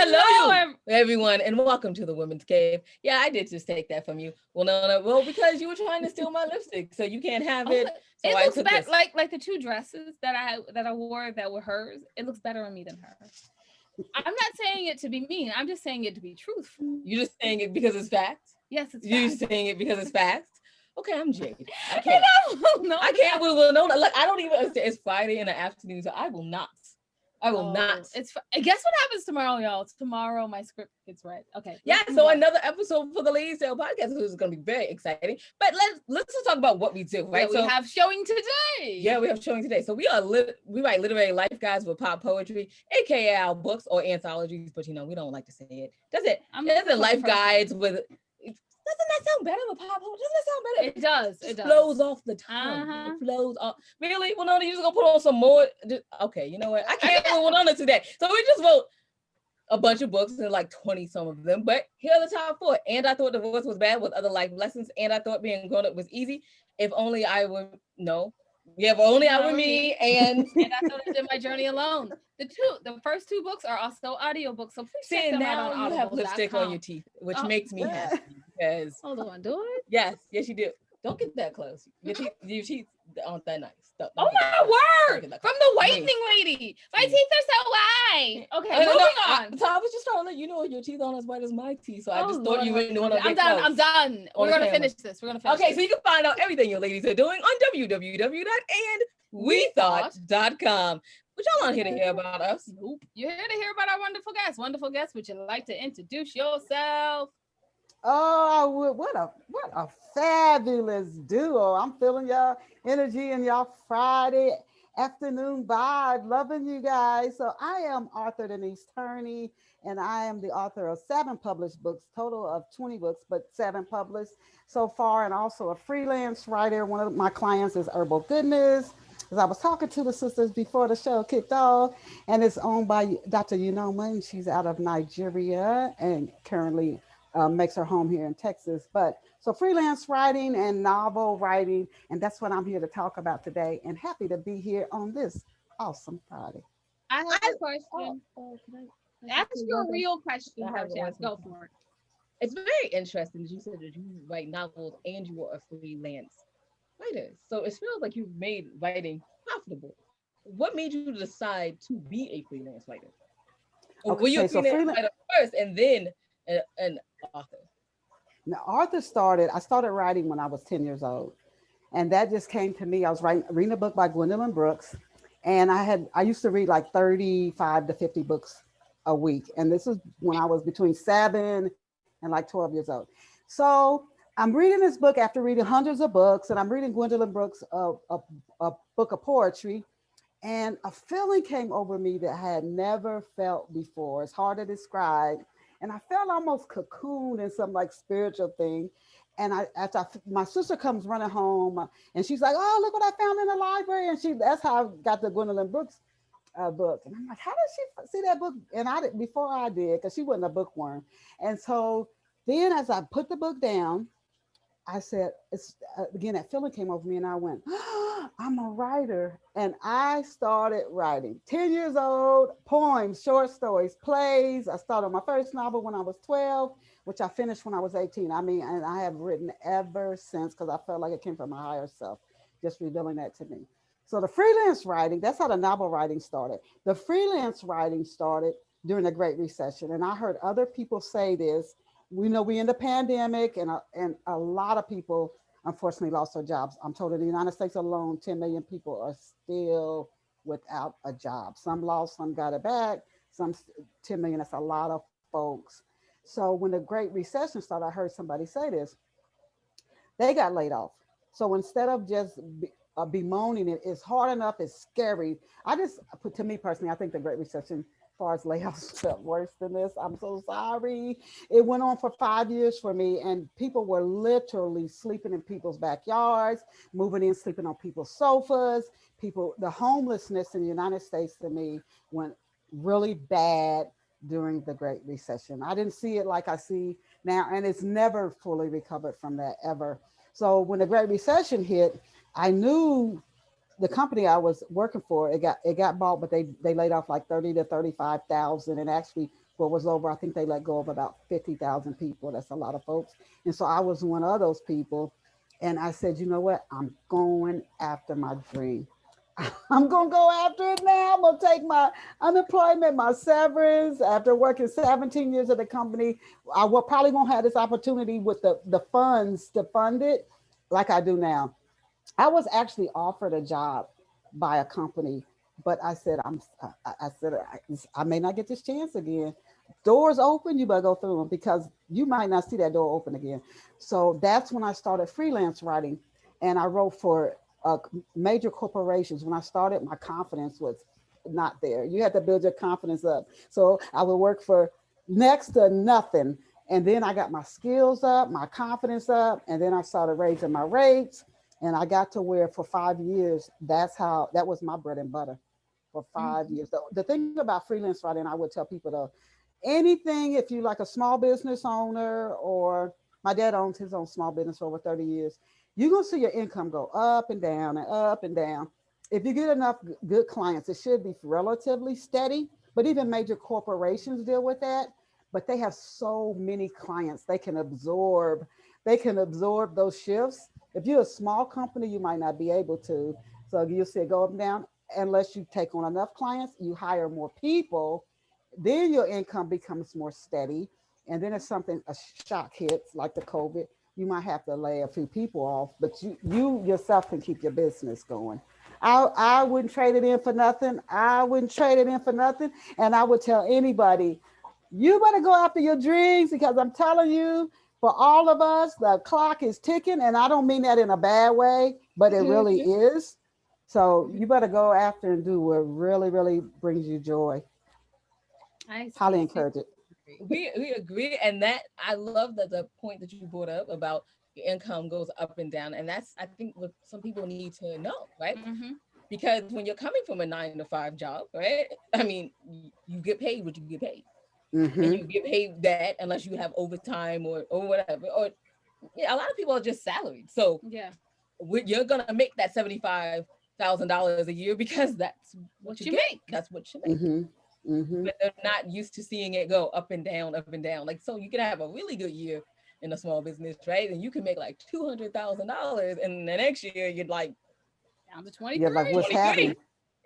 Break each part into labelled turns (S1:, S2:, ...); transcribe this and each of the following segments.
S1: Hello, everyone, and welcome to the Women's Cave. Yeah, I did just take that from you. Well, no, well, because you were trying to steal my lipstick, so you can't have it. So
S2: it
S1: I
S2: looks
S1: took
S2: better,
S1: this.
S2: like the two dresses that I wore that were hers. It looks better on me than her. I'm not saying it to be mean. I'm just saying it to be truthful.
S1: You're just saying it because it's facts?
S2: Yes, it's
S1: You're
S2: facts.
S1: just saying it because it's facts? Okay, I'm Jade. I can't. No, I can't. Well, no, look, I don't even understand. It's Friday in the afternoon, so I will not. I will not.
S2: Guess what happens tomorrow, y'all? Tomorrow my script gets read. Okay.
S1: Yeah, so another episode for the Ladies Tale podcast is going to be very exciting. But let's just talk about what we do, right?
S2: Yeah, we have showing today.
S1: Yeah, we have showing today. So we write literary life guides with pop poetry, aka our books or anthologies, but we don't like to say it. Does it? Doesn't life guides with. Doesn't that sound better with pop poetry? Doesn't that sound better?
S2: It does. It does.
S1: Flows off the tongue. It flows off. Really? Well, no, you're just gonna put on some more. Okay, you know what? I can't put on it today. So we just wrote a bunch of books and like 20 some of them, but here are the top 4. And I thought divorce was bad with other life lessons, and I thought being grown up was easy. If only I were if only I were me, and
S2: I thought I did my journey alone. The first 2 books are also audiobooks, so please check them out on
S1: Audible. You have lipstick on your teeth, which makes me happy because
S2: hold on, do it.
S1: Yes, you do. Don't get that close. Your teeth aren't that nice.
S2: Oh my word! From the whitening lady, my teeth are so white. Okay, moving on.
S1: So I was just trying to let you know your teeth aren't as white as my teeth, so I just thought you wouldn't want to get
S2: close. I'm done. We're gonna finish this.
S1: Okay, so you can find out everything your ladies are doing on www.andwethought.com. But y'all aren't here to hear about us.
S2: Nope. You're here to hear about our wonderful guests. Wonderful guests, would you like to introduce yourself?
S3: Oh, I would. What a fabulous duo. I'm feeling y'all energy and y'all Friday afternoon vibe. Loving you guys. So I am Author Denise Turney, and I am the author of 7 published books, total of 20 books, but 7 published so far, and also a freelance writer. One of my clients is Herbal Goodness. As I was talking to the sisters before the show kicked off, and it's owned by Dr. Unoma, and she's out of Nigeria and currently makes her home here in Texas. But so freelance writing and novel writing, and that's what I'm here to talk about today, and happy to be here on this awesome Friday.
S2: I have a question. Can I ask you a real question? Go for it.
S1: It's very interesting that you said that you write novels and you are a freelance writer. So it feels like you've made writing profitable. What made you decide to be a freelance writer? Okay, were you a freelance writer first and then an author?
S3: Now, I started writing when I was 10 years old. And that just came to me. I was reading a book by Gwendolyn Brooks. And I used to read like 35 to 50 books a week. And this is when I was between 7 and like 12 years old. So I'm reading this book after reading hundreds of books, and I'm reading Gwendolyn Brooks' a book of poetry, and a feeling came over me that I had never felt before. It's hard to describe, and I felt almost cocooned in some like spiritual thing. And my sister comes running home, and she's like, "Oh, look what I found in the library!" And that's how I got the Gwendolyn Brooks book. And I'm like, "How did she see that book?" And before I did, because she wasn't a bookworm. And so then, as I put the book down, I said, again, that feeling came over me, and I went, oh, I'm a writer. And I started writing. 10 years old, poems, short stories, plays. I started my first novel when I was 12, which I finished when I was 18. And I have written ever since, because I felt like it came from my higher self, just revealing that to me. So the freelance writing, that's how the novel writing started. The freelance writing started during the Great Recession. And I heard other people say this. We know we're in the pandemic, and a lot of people unfortunately lost their jobs. I'm told in the United States alone, 10 million people are still without a job. Some lost, some got it back, some 10 million, that's a lot of folks. So when the Great Recession started, I heard somebody say this, they got laid off. So instead of just bemoaning it, it's hard enough, it's scary. To me personally, I think the Great Recession, as far as layoffs, felt worse than this. I'm so sorry. It went on for 5 years for me, and people were literally sleeping in people's backyards, moving in, sleeping on people's sofas. The homelessness in the United States to me went really bad during the Great Recession. I didn't see it like I see now, and it's never fully recovered from that ever. So when the Great Recession hit, I knew the company I was working for, it got bought, but they laid off like 30 to 35,000, and actually what was over, I think they let go of about 50,000 people. That's a lot of folks. And so I was one of those people. And I said, you know what? I'm going after my dream. I'm gonna go after it now. I'm gonna take my unemployment, my severance. After working 17 years at the company, I will probably won't have this opportunity with the funds to fund it like I do now. I was actually offered a job by a company, but I said I said I may not get this chance again. Doors open, you better go through them because you might not see that door open again. So that's when I started freelance writing, and I wrote for major corporations. When I started, my confidence was not there. You had to build your confidence up. So I would work for next to nothing. And then I got my skills up, my confidence up, and then I started raising my rates. And I got to where for 5 years, that was my bread and butter for 5 years. The thing about freelance writing, I would tell people though, anything, if you like a small business owner, or my dad owns his own small business for over 30 years, you're going to see your income go up and down and up and down. If you get enough good clients, it should be relatively steady. But even major corporations deal with that. But they have so many clients, they can absorb those shifts. If you're a small company, you might not be able to. So you'll see it go up and down unless you take on enough clients, you hire more people, then your income becomes more steady. And then if something, a shock hits like the COVID, you might have to lay a few people off, but you yourself can keep your business going. I wouldn't trade it in for nothing. I wouldn't trade it in for nothing. And I would tell anybody, you better go after your dreams because I'm telling you, for all of us, the clock is ticking. And I don't mean that in a bad way, but it really is. So you better go after and do what really, really brings you joy.
S2: I
S3: Highly
S2: see.
S3: encourage it.
S1: We agree, and that I love that the point that you brought up about your income goes up and down, and that's I think what some people need to know, right?
S2: Mm-hmm.
S1: Because when you're coming from a 9 to 5 job, right? I mean, you get paid what you get paid, and
S3: Mm-hmm.
S1: you get paid that unless you have overtime or whatever. Or yeah, a lot of people are just salaried, so
S2: Yeah.
S1: you're gonna make that $75,000 a year because that's what you
S2: What you
S1: get.
S2: make.
S1: That's what you make.
S3: Mm-hmm. Mm-hmm.
S1: But they're not used to seeing it go up and down, up and down. Like, so you could have a really good year in a small business, right? And you can make like $200,000, and the next year you're like
S2: Down to
S3: Yeah, like
S2: 23.
S3: what's
S1: 23,
S3: happening?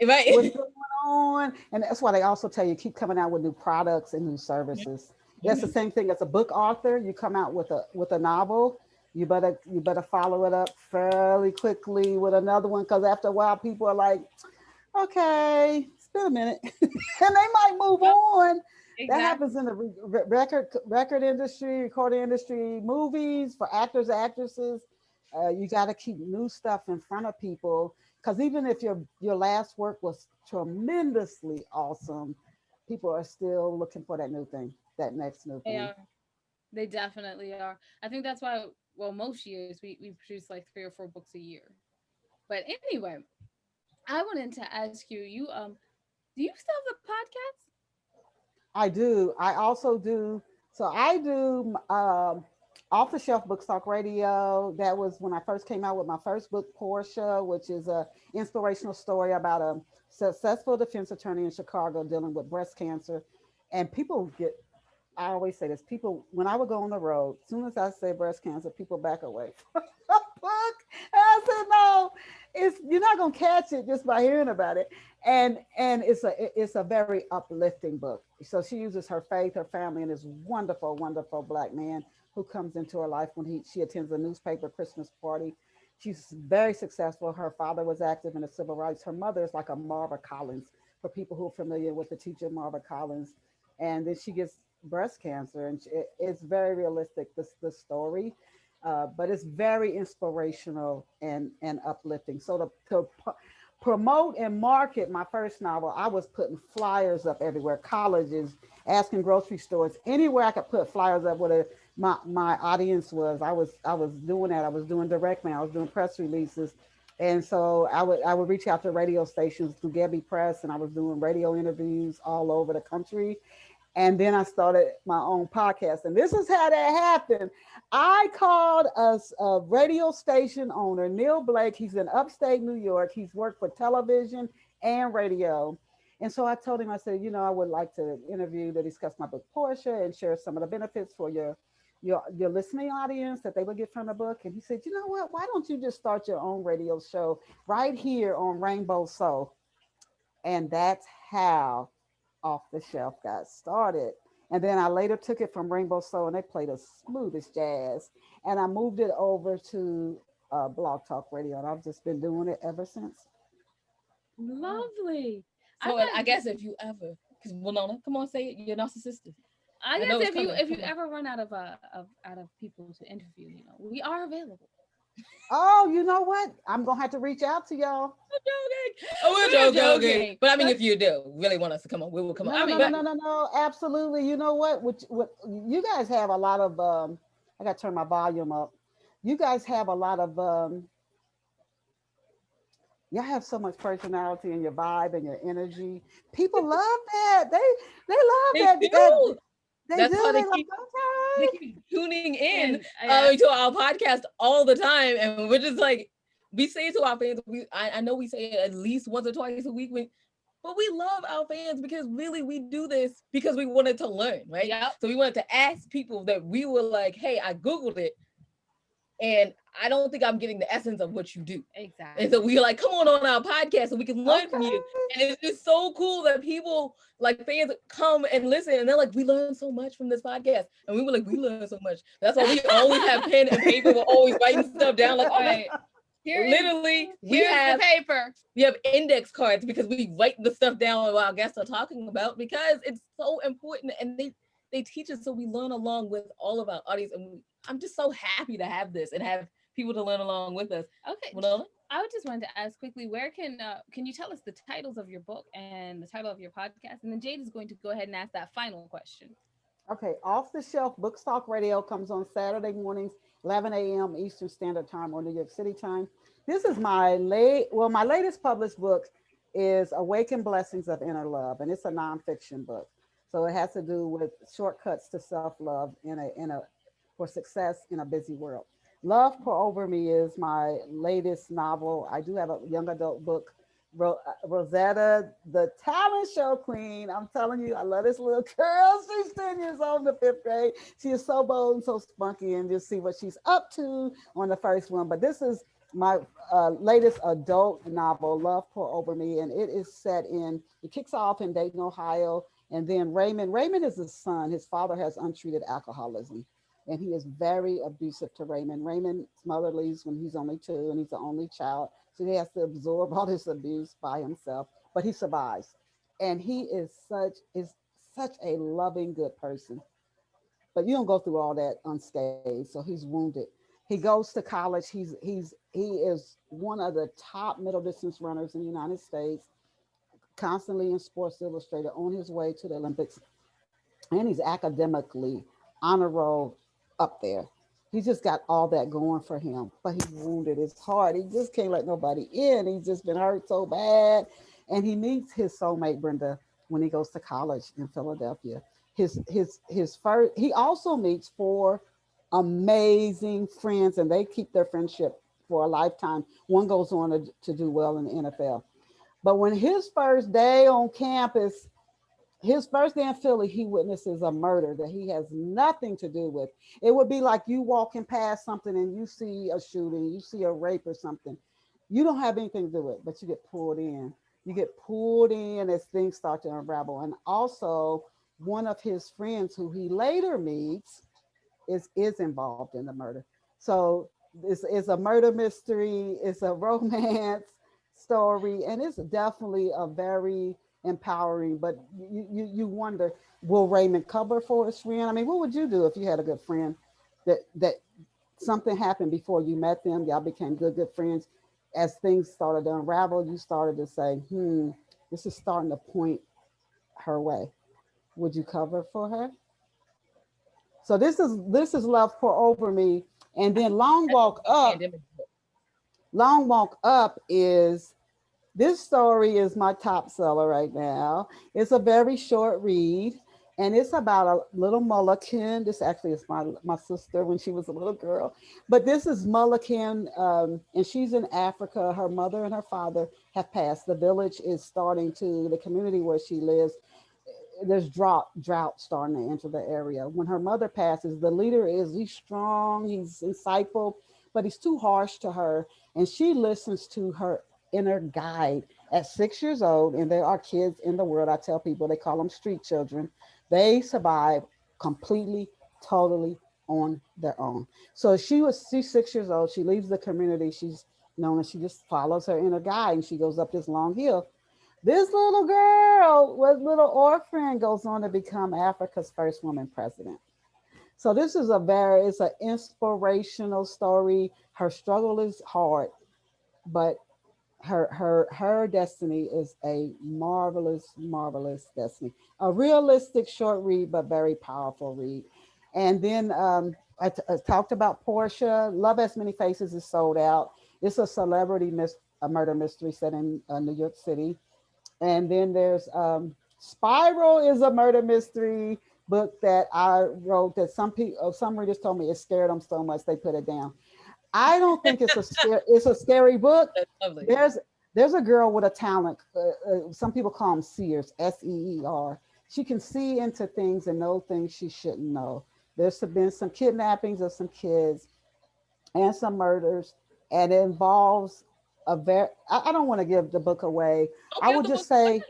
S1: right?
S3: What's going on? And that's why they also tell you keep coming out with new products and new services. That's the
S1: Mhm.
S3: same thing as a book author. You come out with a novel, you better follow it up fairly quickly with another one because after a while people are like, okay, it's been a minute, and they might move
S2: Yep,
S3: on. That happens
S2: exactly.
S3: in the record industry, recording industry, movies for actors, actresses. You got to keep new stuff in front of people because even if your last work was tremendously awesome, people are still looking for that new thing, that next new
S2: They
S3: thing.
S2: are. They definitely are. I think that's why, well, most years we produce like 3 or 4 books a year. But anyway, I wanted to ask you, do you still have a podcast?
S3: I do. I also do. So I do off the shelf book talk radio. That was when I first came out with my first book, Portia, which is a inspirational story about a successful defense attorney in Chicago dealing with breast cancer. And people get, I always say this, people, when I would go on the road, as soon as I say breast cancer, people back away from the book. And I said, no, you're not gonna catch it just by hearing about it. And it's a very uplifting book. So she uses her faith, her family, and this wonderful, wonderful black man who comes into her life when she attends a newspaper Christmas party. She's very successful. Her father was active in the civil rights. Her mother is like a Marva Collins, for people who are familiar with the teacher Marva Collins. And then she gets breast cancer, and it's very realistic. The story, but it's very inspirational and uplifting. So to promote and market my first novel, I was putting flyers up everywhere, colleges, asking grocery stores, anywhere I could put flyers up where my audience was. I was doing that. I was doing direct mail. I was doing press releases. And so I would reach out to radio stations through Gabby Press, and I was doing radio interviews all over the country. And then I started my own podcast. And this is how that happened. I called a radio station owner, Neil Blake. He's in upstate New York. He's worked for television and radio. And so I told him, I said, I would like to interview to discuss my book, Portia, and share some of the benefits for your listening audience that they would get from the book. And he said, you know what? Why don't you just start your own radio show right here on Rainbow Soul? And that's how Off the Shelf got started. And then I later took it from Rainbow Soul and they played the smoothest jazz. And I moved it over to Blog Talk Radio. And I've just been doing it ever since.
S2: Lovely.
S1: So I guess if you ever, because Winona, come on, say it, you're narcissistic.
S2: I guess if you ever run out of people to interview, we are available.
S3: Oh, you know what? I'm gonna have to reach out to y'all.
S1: We're joking. But I mean, if you do really want us to come on, we will come on.
S3: No, absolutely. You know what? What you guys have a lot of. I got to turn my volume up. You guys have a lot of. Y'all have so much personality and your vibe and your energy. People love that. They love that.
S1: That's how they keep tuning in to our podcast all the time, and we're just like, we say it to our fans. I know we say it at least once or twice a week, but we love our fans because really we do this because we wanted to learn, right?
S2: Yep.
S1: So we wanted to ask people that we were like, hey, I Googled it, and I don't think I'm getting the essence of what you do.
S2: Exactly.
S1: And so we were like, come on our podcast so we can learn from you. And it's just so cool that people, like fans, come and listen. And they're like, we learned so much from this podcast. And we were like, we learned so much. That's why we always have pen and paper. We're always writing stuff down. Like, literally, we have
S2: the paper.
S1: We have index cards because we write the stuff down while our guests are talking about, because it's so important. And they teach us so we learn along with all of our audience. And I'm just so happy to have this and have people to learn along with us.
S2: Okay.
S1: Well,
S2: I would just want to ask quickly, where can you tell us the titles of your book and the title of your podcast? And then Jade is going to go ahead and ask that final question.
S3: Okay. Off the Shelf Books Talk Radio comes on Saturday mornings, 11 a.m. Eastern Standard Time or New York City time. This is my latest published book is Awaken Blessings of Inner Love, and it's a nonfiction book. So it has to do with shortcuts to self-love for success in a busy world. Love Pour Over Me is my latest novel. I do have a young adult book, Rosetta, the talent show queen. I'm telling you, I love this little girl. She's 10 years old in the 5th grade. She is so bold and so spunky, and just see what she's up to on the first one. But this is my latest adult novel, Love Pour Over Me, and it kicks off in Dayton, Ohio. And then Raymond is his son. His father has untreated alcoholism, and he is very abusive to Raymond. Raymond's mother leaves when he's only 2, and he's the only child. So he has to absorb all this abuse by himself, but he survives. And he is such a loving, good person. But you don't go through all that unscathed. So he's wounded. He goes to college. He is one of the top middle distance runners in the United States, constantly in Sports Illustrated, on his way to the Olympics. And he's academically honor roll up there. He's just got all that going for him, but he's wounded. It's hard. He just can't let nobody in. He's just been hurt so bad. And he meets his soulmate, Brenda, when he goes to college in Philadelphia. He also meets 4 amazing friends, and they keep their friendship for a lifetime. One goes on to do well in the NFL. But when his first day on campus, his first day in Philly, he witnesses a murder that he has nothing to do with. It would be like you walking past something and you see a shooting, you see a rape or something. You don't have anything to do with it, but you get pulled in. You get pulled in as things start to unravel. And also, one of his friends who he later meets is involved in the murder. So it's a murder mystery, it's a romance story, and it's definitely a very empowering, but you wonder, will Raymond cover for his friend? I mean, what would you do if you had a good friend that something happened before you met them, y'all became good friends? As things started to unravel, you started to say, this is starting to point her way. Would you cover for her? So this is Love Pour Over Me. And then Long Walk Up is, this story is my top seller right now. It's a very short read, And it's about a little Mulligan. This actually is my sister when she was a little girl. But this is Mulligan, and she's in Africa. Her mother and her father have passed. The village is starting to, the community where she lives, there's drought starting to enter the area. When her mother passes, the leader he's strong, he's insightful, but he's too harsh to her. And she listens to her inner guide at 6 years old. And there are kids in the world, I tell people, they call them street children. They survive completely, totally on their own. So she's 6 years old. She leaves the community. She's known as, she just follows her inner guide, and she goes up this long hill. This little girl with little orphan goes on to become Africa's first woman president. So this is it's an inspirational story. Her struggle is hard, but her destiny is a marvelous destiny. A realistic short read, but very powerful read. And then I talked about Portia. Love Has Many Faces is sold out. It's a a murder mystery set in New York City. And then there's Spiral is a murder mystery book that I wrote that some readers told me it scared them so much they put it down. I don't think it's a scary book.
S1: That's lovely.
S3: There's a girl with a talent. Some people call them seers, SEER. She can see into things and know things she shouldn't know. There's been some kidnappings of some kids and some murders, and it involves I don't want to give the book away. I would just say,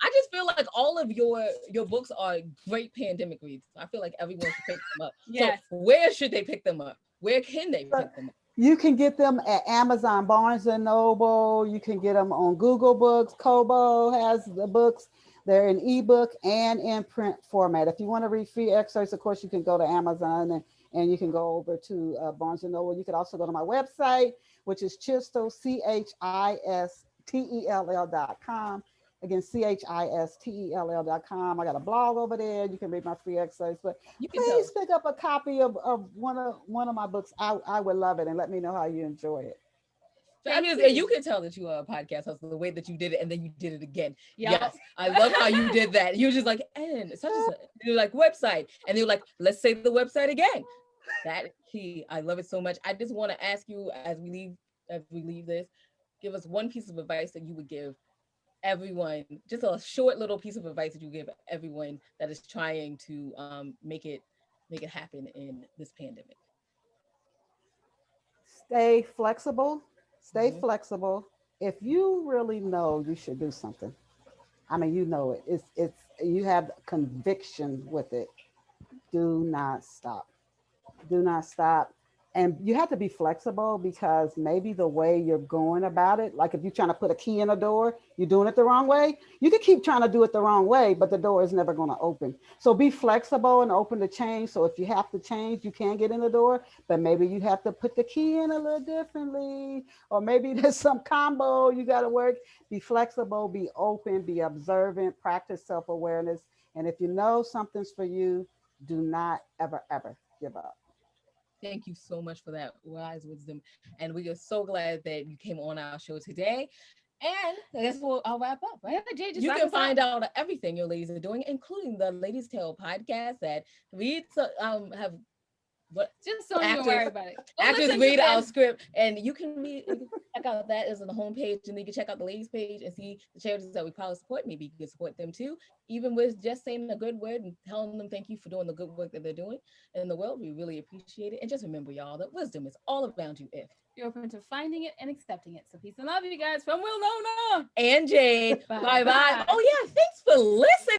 S1: I just feel like all of your books are great pandemic reads. I feel like everyone should pick them up. Yes. So where should they pick them up? Where can they pick them up?
S3: You can get them at Amazon, Barnes and Noble. You can get them on Google Books. Kobo has the books. They're in ebook and in print format. If you want to read free excerpts, of course, you can go to Amazon and you can go over to Barnes and Noble. You can also go to my website, which is Chistell, CHISTELL.com. Again, CHISTELL.com. I got a blog over there. You can read my free excerpts, but please pick up a copy of one of my books. I would love it, and let me know how you enjoy it.
S1: So, I mean, you can tell that you are a podcast host the way that you did it, and then you did it again. Yep. Yes, I love how you did that. You were just like, and such as you're like website, and you're like, let's say the website again. That key, I love it so much. I just want to ask you as we leave this, give us one piece of advice that you would give everyone, just a short little piece of advice that you give everyone that is trying to make it happen in this pandemic.
S3: Stay flexible. Flexible. If you really know you should do something, I mean, you know it. It's you have conviction with it. Do not stop. Do not stop. And you have to be flexible because maybe the way you're going about it, like if you're trying to put a key in a door, you're doing it the wrong way. You can keep trying to do it the wrong way, but the door is never going to open. So be flexible and open to change. So if you have to change, you can get in the door, but maybe you have to put the key in a little differently, or maybe there's some combo you got to work. Be flexible, be open, be observant, practice self-awareness. And if you know something's for you, do not ever, ever give up.
S1: Thank you so much for that wise wisdom. And we are so glad that you came on our show today. And I guess I'll wrap up, right? Yeah, Jay, you can find out everything your ladies are doing, including the Ladies Tale podcast that reads have
S2: just don't even worry about it.
S1: Actors read our script, and you can check out that is on the homepage, and then you can check out the ladies page and see the charities that we probably support. Maybe you can support them too, even with just saying a good word and telling them thank you for doing the good work that they're doing in the world. We really appreciate it. And just remember, y'all, that wisdom is all around you if
S2: you're open to finding it and accepting it. So peace and love, you guys, from Will Nona
S1: and Jade. Bye bye. Oh yeah, thanks for listening.